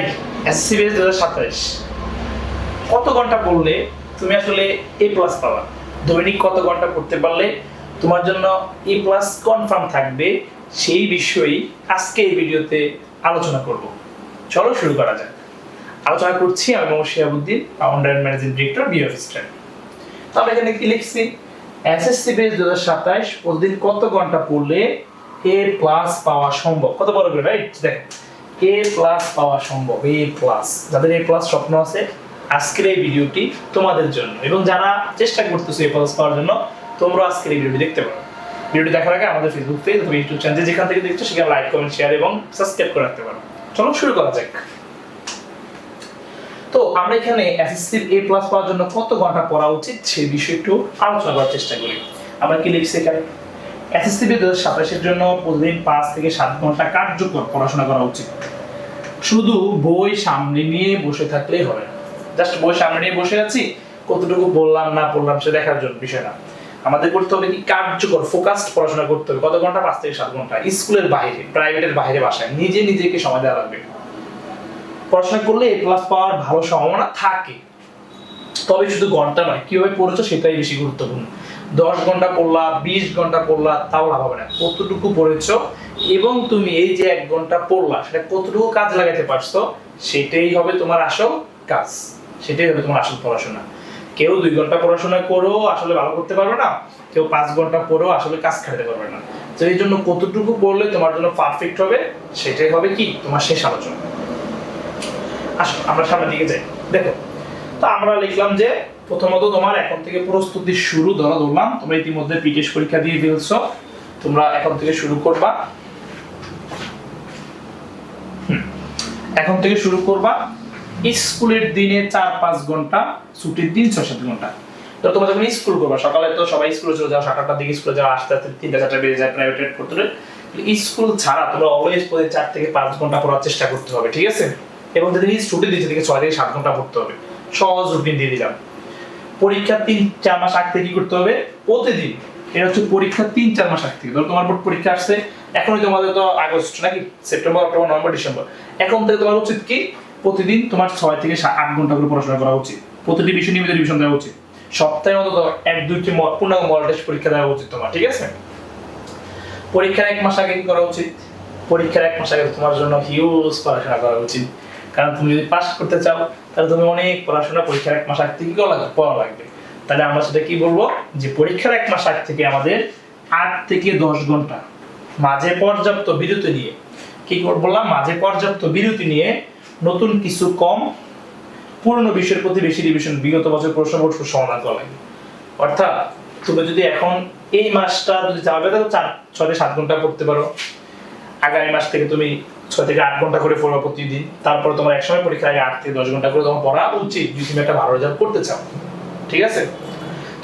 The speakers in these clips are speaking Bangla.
ভাই এসএসসি বেস 2027 কত ঘন্টা পড়লে তুমি আসলে এ প্লাস পাবা? দৈনিক কত ঘন্টা পড়তে পারলে তোমার জন্য এ প্লাস কনফার্ম থাকবে, সেই বিষয়ই আজকে এই ভিডিওতে আলোচনা করব। চলো শুরু করা যাক। আলোচনা করছি আমি Mohammad Shihabuddin, founder and managing director BA officer. তো আমরা এখানে কি লিখছি? এসএসসি বেস 2027 প্রতিদিন কত ঘন্টা পড়লে এ প্লাস পাওয়া সম্ভব? কত বড় করে, রাইট? দেখেন, এ প্লাস পাওয়া সম্ভব। এ প্লাস, যাদের এ প্লাস স্বপ্ন আছে, আজকের এই ভিডিওটি তোমাদের জন্য। এবং যারা চেষ্টা করতেছো এ প্লাস পাওয়ার জন্য, তোমরা আজকের এই ভিডিওটি দেখতে পারো। ভিডিওটি দেখার আগে আমাদের ফেসবুক পেজ অথবা ইউটিউব চ্যানেল যেখান থেকে দেখছো সেখানে লাইক, কমেন্ট, শেয়ার এবং সাবস্ক্রাইব করে রাখতে পারো। চলো শুরু করা যাক। তো আমরা এখানে এসএসসি এ প্লাস পাওয়ার জন্য কত ঘন্টা পড়া উচিত সেই বিষয়ে একটু আলোচনা করার চেষ্টা করি। আমরা কি লিখছি এখানে? এসএসসি 2027 এর জন্য প্রতিদিন 5 থেকে 7 ঘন্টা কার্যকর পড়াশোনা করা উচিত। শুধু বই সামনে নিয়ে বসে থাকলেই হবে না। জাস্ট বই সামনে নিয়ে বসে আছি, কতটুকু বললাম না পড়লাম সে দেখার জন্য বিষয় না। আমাদের করতে হবে কি, কার্যকর ফোকাসড পড়াশোনা করতে হবে। কত ঘন্টা? 5 থেকে 7 ঘন্টা। স্কুলের বাইরে, প্রাইভেটের বাইরে, বাসায় নিজেকে সময় দেওয়া লাগবে। পড়াশোনা করলে এ প্লাস পাওয়ার ভালো সম্ভাবনা থাকে। তবে শুধু ঘন্টা নয়, কিভাবে পড়েছো সেটাই বেশি গুরুত্বপূর্ণ। 10 ঘন্টা পড়লা, 20 ঘন্টা পড়লা, তাও লাভ হবে না। কতটুকু পড়েছো এবং তুমি এই যে 1 ঘন্টা পড়লা সেটা কতটুকু কাজ লাগাতে পারছো, সেটাই হবে তোমার আসল কাজ, সেটাই হবে তোমার আসল পড়াশোনা। কেউ 2 ঘন্টা পড়াশোনা করো আসলে ভালো করতে পারবে না, কেউ 5 ঘন্টা পড়েও আসলে কাজ খাটাতে পারবে না। তো এই জন্য কতটুকু পড়লে তোমার জন্য পারফেক্ট হবে, সেটাই হবে কি তোমার শেষ আলোচনা। আসো আমরা সামনের দিকে যাই। দেখো, তো আমরা লিখলাম যে প্রথমত তোমার এখন থেকে প্রস্তুতি শুরু। ধরলাম তোমরা ইতিমধ্যে পিটিএস পরীক্ষা দিয়ে ফেলছো, তোমরা এখন থেকে শুরু করবা। এখন থেকে শুরু করবা স্কুলের দিনে 4-5 ঘন্টা, ছুটির দিন 6-7 ঘন্টা। তো তোমরা যখন স্কুল করবা, সকালে তো সবাই স্কুলে চলে যাও, 7-8টার দিকে স্কুলে যাও, আস্তে আস্তে 3-4টা বেজে যায় প্রাইভেট পড়তে। স্কুল ছাড়া তোমরা অলওয়েজ 4 থেকে 5 ঘন্টা পড়ার চেষ্টা করতে হবে, ঠিক আছে? এবং যদি ছুটি দিচ্ছে থেকে 6 থেকে 7 ঘন্টা পড়তে হবে। সহজ রুটিন দিয়ে দিলাম। পরীক্ষার 3-4 মাস আগ থেকে কি করতে হবে? প্রতিদিন, এটা হচ্ছে পরীক্ষার 3-4 মাস আগ থেকে। ধরো তোমার বোর্ড পরীক্ষা আসছে, এখনই তোমাদের তো আগস্ট নাকি সেপ্টেম্বর, অক্টোবর, নভেম্বর, ডিসেম্বর। এখন থেকে তোমার উচিত কি, প্রতিদিন তোমার 6 থেকে 8 ঘন্টা করে পড়াশোনা করা উচিত। প্রতিটি বিষয় নিয়মিত রিভিশন দেওয়া উচিত। সপ্তাহে অন্তত 1-2টি পূর্ণাঙ্গ মডেল টেস্ট পরীক্ষা দেওয়া উচিত তোমার, ঠিক আছে? পরীক্ষার 1 মাস আগে কি করা উচিত? পরীক্ষার 1 মাস আগে তোমার জন্য হিউজ পড়াশোনা করা উচিত। কারণ তুমি যদি পাস করতে চাও, তাহলে তুমি অনেক পড়াশোনা পরীক্ষার 1 মাস আগে থেকে পড়া লাগবে। তাহলে আমরা সেটা কি বলবো, যে পরীক্ষার 1 মাস আগে থেকে আমাদের 8 থেকে 10 ঘন্টা মাঝে পর্যাপ্ত বিরতি নিয়ে, কি বললাম, মাঝে পর্যাপ্ত বিরতি নিয়ে নতুন কিছু কম পুরনো বিষয়ের প্রতি বেশি রিভিশন, বিগত বছর প্রশ্নপত্র সমাধান করা লাগবে। অর্থাৎ তুমি যদি এখন এই মাসটা যদি চাও, তাহলে 6 থেকে 7 ঘন্টা পড়তে পারো। আগামী মাস থেকে তুমি 6 থেকে 8 ঘন্টা করে পড়বা প্রতিদিন। তারপরে তোমার এক সময় পরীক্ষার আগে 8 থেকে 10 ঘন্টা করে তোমার পড়া উচিত, যদি তুমি একটা ভালো রেজাল্ট করতে চাও, ঠিক আছে?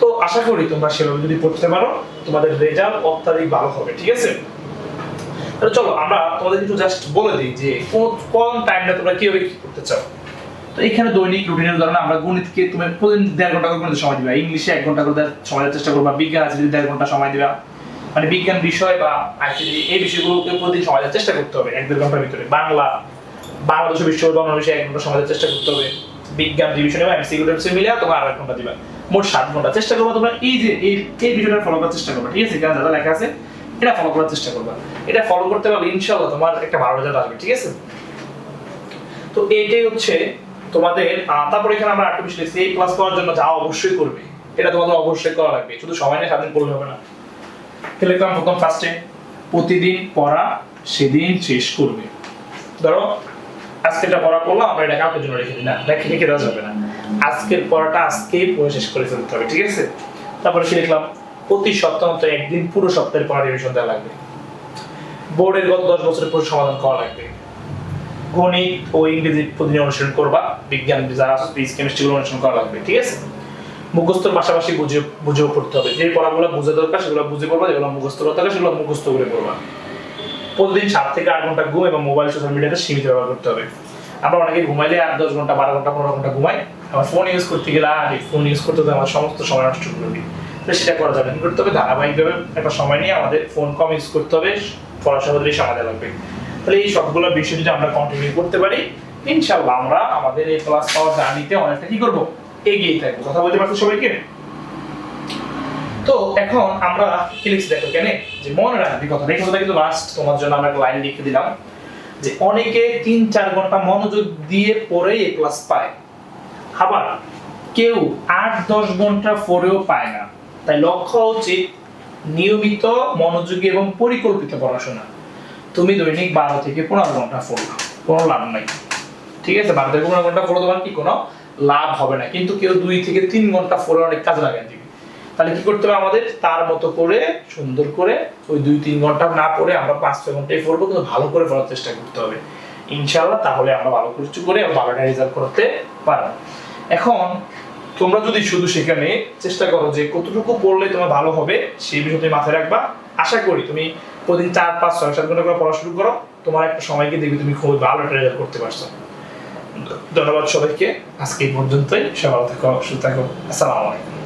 তো আশা করি তোমরা সেভাবে যদি পড়তে পারো, তোমাদের রেজাল্ট অত্যাধিক ভালো হবে, ঠিক আছে? তাহলে চলো আমরা তোমাদের কিছু জাস্ট বলে দিই যে কোন টাইমটা তোমরা কিভাবে কি করতে চাও। তো এখানে দৈনিক রুটিনের উদাহরণ, আমরা গণিতকে তুমি প্রতিদিন 1.5 ঘন্টা করে গণিত সময় দিবা, ইংলিশে 1 ঘন্টা করে সময় দেওয়ার চেষ্টা করবা, বিজ্ঞান আছে 1.5 ঘন্টা সময় দিবা। মানে বিজ্ঞান বিষয় বা আইসিটি এই বিষয়গুলোকে প্রতিদিন সময় দেওয়ার চেষ্টা করতে হবে 1-1.5 ঘন্টার ভিতরে। বাংলাদেশ বিষয় বাংলা বিষয়ে 1 ঘন্টা সময় দেওয়ার চেষ্টা করতে হবে। বিজ্ঞান রিভিশন এবং এমসিকিউ মিলিয়ে তোমরা 1.5 ঘন্টা দিবা, মোট 7 ঘন্টা চেষ্টা করবা তোমরা এই যে এই বিষয়টা ফলো করার চেষ্টা করবা, ঠিক আছে? এখানে যা লেখা আছে এটা ফলো করার চেষ্টা করবা। এটা ফলো করতে পারলে ইনশাআল্লাহ তোমার একটা ভালো রেজাল্ট আসবে, ঠিক আছে? তো এইটাই হচ্ছে তোমাদের। তারপর এখানে আমরা আরেকটা বিষয় লিখছি, এই ক্লাস করার জন্য যা অবশ্যই করবে, এটা তোমাদের অবশ্যই করা লাগবে। শুধু সময় নিয়ে সারাদিন পড়লে হবে না। লিখলাম প্রথম ফার্স্টে, প্রতিদিন পড়া সেদিন শেষ করবে। ধরো আজকেরটা পড়া করলাম, আমরা এটা কাউকে জন্য রেখে দিই না, রেখে দেওয়া যাবে না। আজকের পড়াটা আজকেই পড়ে শেষ করে ফেলতে হবে, ঠিক আছে? তারপরে কি লিখলাম, প্রতি সপ্তাহ অন্তত একদিন পুরো সপ্তাহের পড়া রিভিশন দেওয়া লাগবে। বোর্ডের গত 10 বছরের প্রশ্ন সমাধান করা লাগবে। গণিত ও ইংরেজি প্রতিদিন অনুসরণ করবা, বিজ্ঞান যারা আছে ফিজিক্স কেমিস্ট্রি গুলো অনুসরণ করা লাগবে, ঠিক আছে? মুখস্থর পাশাপাশি বুঝেও পড়তে হবে। যে পড়াগুলো বোঝা দরকার সেগুলো বুঝে পড়বা, যেগুলো মুখস্থ করতে হবে সেগুলো মুখস্থ করে পড়বা। প্রতিদিন 7 থেকে 8 ঘন্টা ঘুম এবং মোবাইল সোশ্যাল মিডিয়াতে সীমিত ব্যবহার করতে হবে। আমরা অনেকে ঘুমাইলে 8-10 ঘন্টা, 12 ঘন্টা, 15 ঘন্টা ঘুমাই। আমার ফোন ইউজ করতে গেলে ফোন ইউজ করতে আমার সমস্ত সময় নষ্ট করে দিই। তো সেটা করা যাবে না। কি করতে হবে, ধারাবাহিকভাবে একটা সময় নিয়ে আমাদের ফোন কম ইউজ করতে হবে, পড়াশোনার সময় দেওয়া লাগবে। তাহলে এই সবগুলো বিষয় যদি আমরা কন্টিনিউ করতে পারি, ইনশাআল্লাহ আমরা আমাদের এই ক্লাস পাওয়ার জার্নিতে অনেকটা কি করব, এগিয়ে থাকবো। কথা বলতে পারছো সবাইকে? তো এখন আমরা কি লিখছি দেখো, কেন যে মনে রাখবি কথা, এই কথাটা কিন্তু লাস্ট তোমার জন্য আমরা একটা লাইন লিখে দিলাম যে অনেকে 3-4 ঘন্টা মনোযোগ দিয়ে পড়েই এই ক্লাস পায়, আবার কেউ 8-10 ঘন্টা পড়েও পায় না। তাই লক্ষ্য উচিত নিয়মিত, মনোযোগী এবং পরিকল্পিত পড়াশোনা। তুমি দৈনিক 12 থেকে 15 ঘন্টা পড়ো, কোনো লাভ নাই, ঠিক আছে? 12 থেকে 15 ঘন্টা পড়ো, তোমার কি কোনো লাভ হবে না, কিন্তু কেউ 2 থেকে 3 ঘন্টা পড়ে অনেক কাজে লাগান দিবে। তাহলে কি করতে হবে আমাদের, তার মতো করে সুন্দর করে ওই 2-3 ঘন্টা না পড়ে আমরা 5-6 ঘন্টায় পড়বো, কিন্তু ভালো করে পড়ার চেষ্টা করতে হবে ইনশাআল্লাহ। তাহলে আমরা ভালো কিছু করে ভালো রেজাল্ট করতে পারবো। এখন তোমরা যদি শুধু সেখানে চেষ্টা করো যে কতটুকু পড়লে তোমার ভালো হবে, সেই বিষয়ে তুমি মাথায় রাখবা। আশা করি তুমি প্রতিদিন 4-5-6-7 ঘন্টা করে পড়া শুরু করো, তোমার একটা সময়কে দেখবি তুমি খুব ভালো একটা রেজাল্ট করতে পারছো। ধন্যবাদ সবাইকে, আজকে এই পর্যন্তই। সবাই ভালো থাকো, সুস্থ থাকো। আসসালামু আলাইকুম।